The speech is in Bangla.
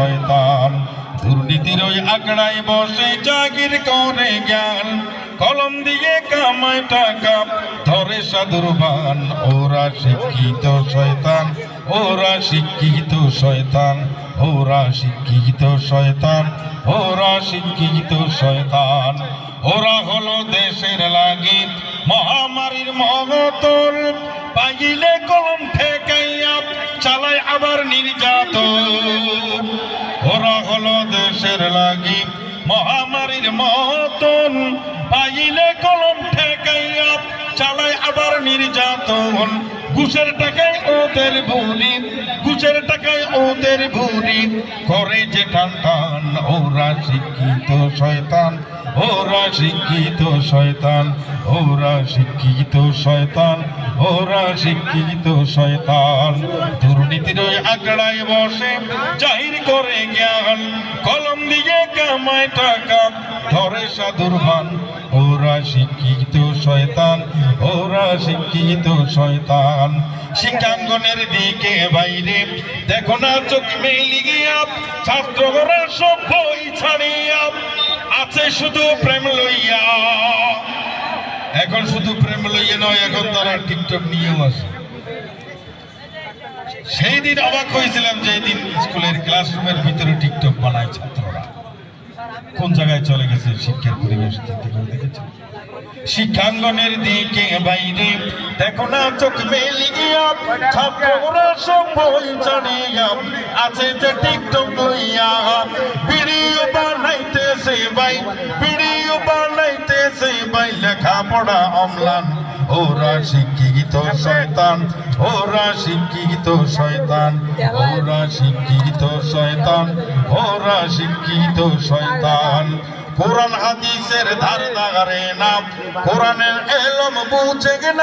শয়তান দুর্নীতির ওই আঁকড়ায় বসে জাগির করে জ্ঞান কলম দিয়ে কামায় টাকা ধরে সাধুর বান ওরা শিক্ষিত শয়তান ওরা শিক্ষিত শয়তান ওরা শিক্ষিত শয়তান ওরা শিক্ষিত শয়তান ওরা হলো দেশের লাগি মহামারীর মহতল পাইলে কলম ঠেকাইয়া চালায় আবার নির্যাতন ওরা হলো দেশের লাগি মহামারীর মতন পাইলে কলম ঠেকাইয়া চালায় আবার নির্যাতন ঘুষের টাকায় ওদের ভুলি ঘুষের টাকায় ওদের ভুলি করে যে টান টান ওরা শিক্ষিত শয়তান ওরা শিক্ষিত শয়তান ওরা শিক্ষিত শয়তান ওরা শিক্ষিত শয়তান দুর্নীতির ওই আঁকড়ায় বসে জাহির করে জ্ঞান কলম দিয়ে কামায় টাকা ধরে সাধুর মান ওরা শিক্ষিত শয়তান ওরা শিক্ষিত শয়তান শিক্ষাঙ্গনের দিকে বাইরে দেখো না চোখ মেলি গিয়া ছাত্র ওরা সব বই ছাড়িয়া আছে শুধু প্রেম লইয়া এখন শুধু প্রেম লইয়া নয় এখন তারা টিকটক নিয়েও আছে সেই দিন অবাক হয়েছিলাম যে দিন স্কুলের ক্লাসরুমের ভিতরে টিকটক বানায় ছাত্ররা কোন জায়গায় চলে গেছে শিক্ষার পরিবেশ দেখেছে শিক্ষাঙ্গনের দিকে বাইরে দেখো না চোখ মেলি গিয়া ছাত্ররা সব বই ছাড়িয়া আছে যে টিকটক লইয়া ভিডিও বানাইতেছে ভাই ভিডিও বানাইতেছে ভাই লেখাপড়া অম্লান ওরা শিক্ষিত শয়তান ওরা শিক্ষিত শয়তান ওরা শিক্ষিত শয়তান ওরা শিক্ষিত শয়তান কোরআন হাদিসের ধার ধারে না কোরআনের এলম বুঝে না